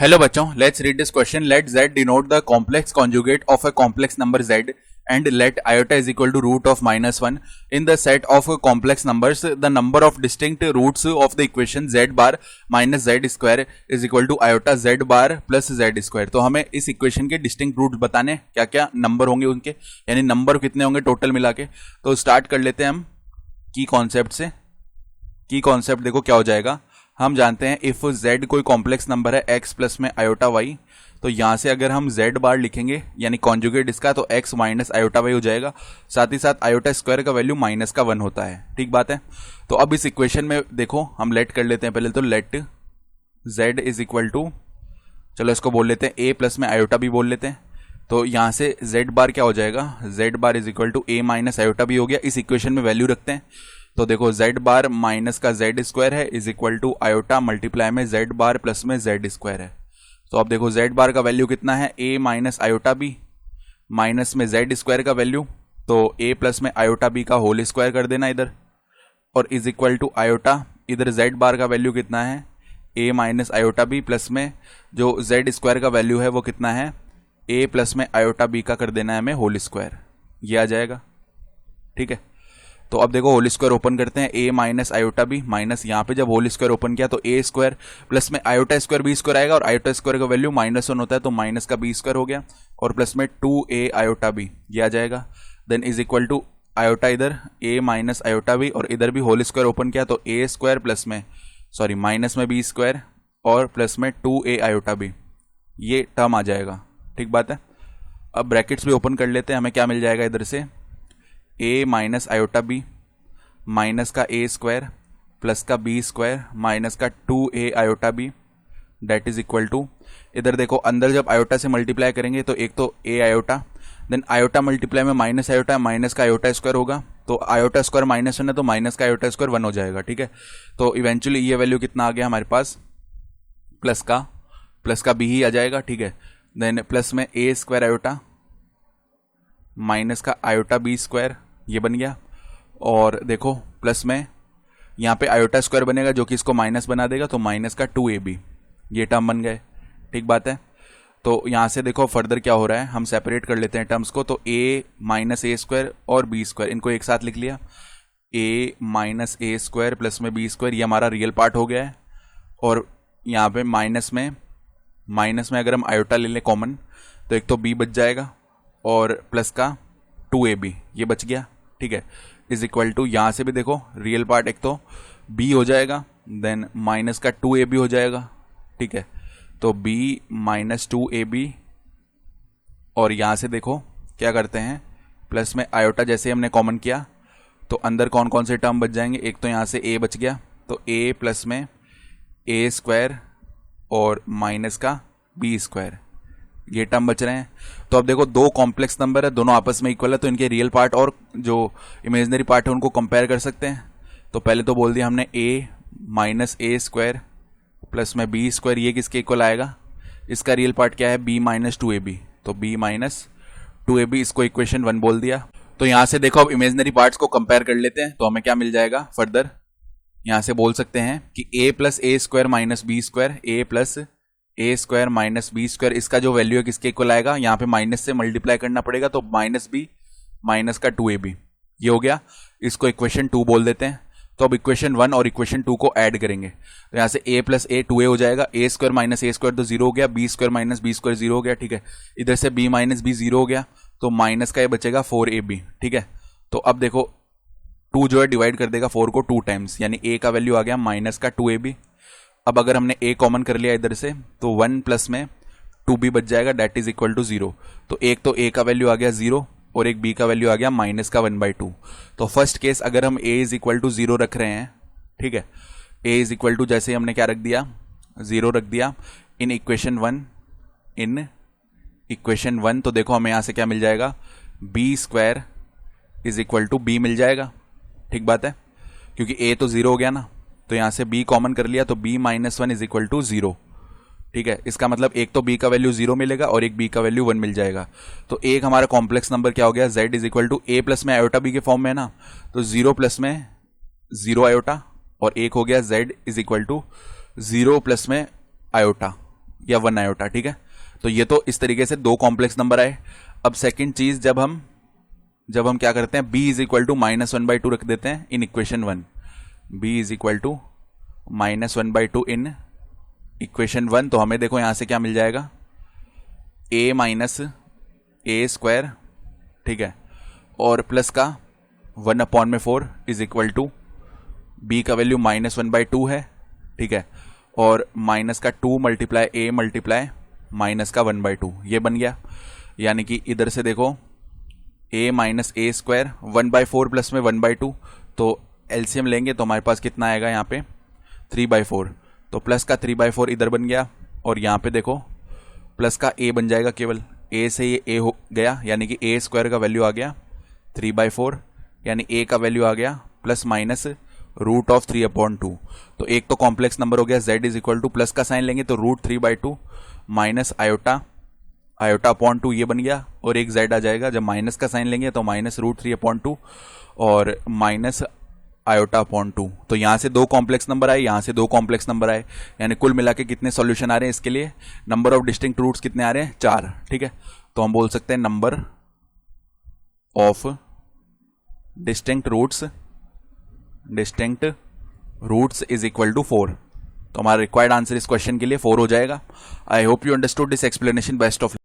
Hello बच्चों, let's read this question. Let z denote the complex conjugate of a complex number z and let iota is equal to root of -1. In the set of complex numbers, the number of distinct roots of the equation z bar minus z square is equal to iota z bar plus z square. तो हमें इस equation के distinct roots बताने, क्या क्या number होंगे उनके, यानी नंबर कितने होंगे टोटल मिला के. तो स्टार्ट कर लेते हैं हम की कॉन्सेप्ट से. की कॉन्सेप्ट देखो क्या हो जाएगा. हम जानते हैं इफ z कोई कॉम्प्लेक्स नंबर है x प्लस में आयोटा y, तो यहां से अगर हम z बार लिखेंगे यानी कॉन्जुगेट इसका, तो x माइनस आयोटा y हो जाएगा. साथ ही साथ आयोटा स्क्वायर का वैल्यू माइनस का 1 होता है. ठीक बात है. तो अब इस इक्वेशन में देखो हम लेट कर लेते हैं पहले. तो let z is equal to, चलो इसको बोल लेते हैं a प्लस में आयोटा भी बोल लेते हैं. तो यहां से z बार क्या हो जाएगा, z bar is equal to a minus iota भी हो गया. इस इक्वेशन में वैल्यू रखते हैं. तो देखो z बार माइनस का z स्क्वायर है is equal to iota multiply में z बार प्लस में z स्क्वायर है. तो अब देखो z बार का वैल्यू कितना है, a minus iota b minus में z स्क्वायर का वैल्यू, तो a प्लस में आयोटा बी का होल स्क्वायर कर देना इधर, और इज इक्वल टू आयोटा इधर z बार का वैल्यू कितना है, a minus iota b plus में जो z स्क्वायर का वैल्यू है वो कितना है, a प्लस में आयोटा बी का कर देना है हमें होल स्क्वायर. ये आ जाएगा. ठीक है. तो अब देखो होल स्क्वायर ओपन करते हैं, a minus iota b minus यहाँ पे जब होल स्क्वायर ओपन किया तो a स्क्वायर प्लस में आयोटा स्क्वायर बी स्क्वायर आएगा, और आयोटा स्क्वायर का वैल्यू -1 होता है तो माइनस का बी स्क्वायर हो गया, और प्लस में 2a आयोटा बी ये आ जाएगा. Then is equal to iota इधर a माइनस आयोटा बी, और इधर भी होल स्क्वायर ओपन किया तो a स्क्वायर प्लस में माइनस में बी स्क्वायर और प्लस में 2a आयोटा बी, ये टर्म आ जाएगा. ठीक बात है. अब ब्रैकेट्स भी ओपन कर लेते हैं. हमें क्या मिल जाएगा इधर से, a minus iota b minus का a स्क्वायर प्लस का b स्क्वायर माइनस का 2a iota b that is equal to, इधर देखो अंदर जब आयोटा से मल्टीप्लाई करेंगे तो एक तो a iota, then iota multiply में माइनस आयोटा, माइनस का आयोटा स्क्वायर होगा, तो आयोटा स्क्वायर -1 है तो माइनस का आयोटा स्क्वायर 1 हो जाएगा. ठीक है. तो इवेंचुअली ये वैल्यू कितना आ गया हमारे पास, प्लस का b ही आ जाएगा. ठीक है. देन प्लस में a स्क्वायर आयोटा माइनस का आयोटा बी स्क्वायर ये बन गया, और देखो प्लस में यहाँ पे आयोटा स्क्वायर बनेगा जो कि इसको माइनस बना देगा, तो माइनस का 2ab ये टर्म बन गए. ठीक बात है. तो यहाँ से देखो फर्दर क्या हो रहा है, हम सेपरेट कर लेते हैं टर्म्स को. तो a माइनस a स्क्वायर और b स्क्वायर इनको एक साथ लिख लिया, a minus a square plus में b स्क्वायर ये हमारा रियल पार्ट हो गया है, और यहाँ पे माइनस में अगर हम आयोटा ले लें कॉमन तो एक तो b बच जाएगा और प्लस का 2ab ये बच गया. ठीक है. इज इक्वल टू यहाँ से भी देखो रियल पार्ट एक तो b हो जाएगा, देन माइनस का 2ab हो जाएगा. ठीक है. तो b माइनस 2ab, और यहाँ से देखो क्या करते हैं, प्लस में आयोटा जैसे हमने कॉमन किया तो अंदर कौन कौन से टर्म बच जाएंगे, एक तो यहाँ से a बच गया, तो a प्लस में a स्क्वायर और माइनस का b स्क्वायर ये टर्म बच रहे हैं. तो अब देखो दो कॉम्प्लेक्स नंबर है, दोनों आपस में इक्वल है, तो इनके रियल पार्ट और जो इमेजिनरी पार्ट है उनको कंपेयर कर सकते हैं. तो पहले तो बोल दिया हमने a minus a square plus में b स्क्वायर ये किसके इक्वल आएगा, इसका रियल पार्ट क्या है b माइनस 2ab, तो b माइनस 2ab इसको इक्वेशन 1 बोल दिया. तो यहाँ से देखो अब इमेजिनरी पार्ट्स को कंपेयर कर लेते हैं. तो हमें क्या मिल जाएगा फर्दर, यहाँ से बोल सकते हैं कि a plus a square minus b square, a plus a square minus b square, इसका जो वैल्यू है किसके इक्वल आएगा, यहाँ पे माइनस से मल्टीप्लाई करना पड़ेगा, तो माइनस b माइनस का 2ab ये हो गया. इसको इक्वेशन 2 बोल देते हैं. तो अब इक्वेशन 1 और इक्वेशन 2 को ऐड करेंगे, तो यहाँ से a प्लस a 2a हो जाएगा, a square minus a square तो 0 हो गया, b square minus b square 0 हो गया. ठीक है. इधर से b माइनस b 0 हो गया, तो माइनस का ये बचेगा 4ab. ठीक है. तो अब देखो 2 जो है डिवाइड कर देगा 4 को 2 टाइम्स, यानी a का वैल्यू आ गया माइनस का 2ab. अब अगर हमने a कॉमन कर लिया इधर से तो 1 प्लस में 2b बच जाएगा डेट इज इक्वल टू 0. तो एक तो a का वैल्यू आ गया 0 और एक b का वैल्यू आ गया माइनस का 1/2. तो फर्स्ट केस अगर हम a इज इक्वल टू 0 रख रहे हैं, ठीक है, a इज इक्वल टू जैसे हमने क्या रख दिया 0 रख दिया इन इक्वेशन 1, तो देखो हमें यहाँ से क्या मिल जाएगा, b square is equal to b मिल जाएगा. ठीक बात है. क्योंकि a तो 0 हो गया ना, तो यहाँ से b कॉमन कर लिया तो b minus 1 is equal to 0. ठीक है. इसका मतलब एक तो b का वैल्यू 0 मिलेगा और एक b का वैल्यू 1 मिल जाएगा. तो एक हमारा कॉम्प्लेक्स नंबर क्या हो गया, z is equal to a plus में आयोटा b के फॉर्म में है ना, तो 0 प्लस में 0 आयोटा, और एक हो गया z is equal to 0 plus में आयोटा. या 1 आयोटा, ठीक है। तो ये तो इस तरीके से दो कॉम्प्लेक्स नंबर आए। अब सेकंड चीज, जब हम क्या करते हैं, b इज इक्वल टू -1/2 रख देते हैं in equation 1, b is equal to -1/2 in equation 1, तो हमें देखो यहां से क्या मिल जाएगा, a माइनस ए स्क्वायर, ठीक है, और प्लस का 1/4 इज इक्वल टू b का वैल्यू -1/2 है, ठीक है, और माइनस का 2 मल्टीप्लाई a मल्टीप्लाई माइनस का 1/2, ये बन गया। यानी कि इधर से देखो a minus A square 1/4 plus में 1/2, तो एलसीएम लेंगे तो हमारे पास कितना आएगा यहाँ पे 3/4, तो प्लस का 3/4 इधर बन गया, और यहाँ पे देखो प्लस का a बन जाएगा, केवल a से ये a हो गया, यानी कि a स्क्वायर का वैल्यू आ गया 3/4, यानी a का वैल्यू आ गया प्लस माइनस √3/2। तो एक तो कॉम्प्लेक्स नंबर हो गया, z is equal to, plus का साइन लेंगे तो √3/2 माइनस आयोटा/2 ये बन गया, और एक z आ जाएगा, जब माइनस का साइन लेंगे तो माइनस √3/2 और माइनस आयोटा/2। तो यहां से दो कॉम्प्लेक्स नंबर आए, यहां से दो कॉम्प्लेक्स नंबर आए, यानी कुल मिला के कितने सॉल्यूशन आ रहे हैं इसके लिए, नंबर ऑफ डिस्टिंक्ट रूट्स कितने आ रहे हैं, 4, ठीक है। तो हम बोल सकते हैं number of distinct roots is equal to 4। तो हमारा रिक्वायर्ड आंसर इस क्वेश्चन के लिए 4 हो जाएगा। I hope you understood this explanation. Best of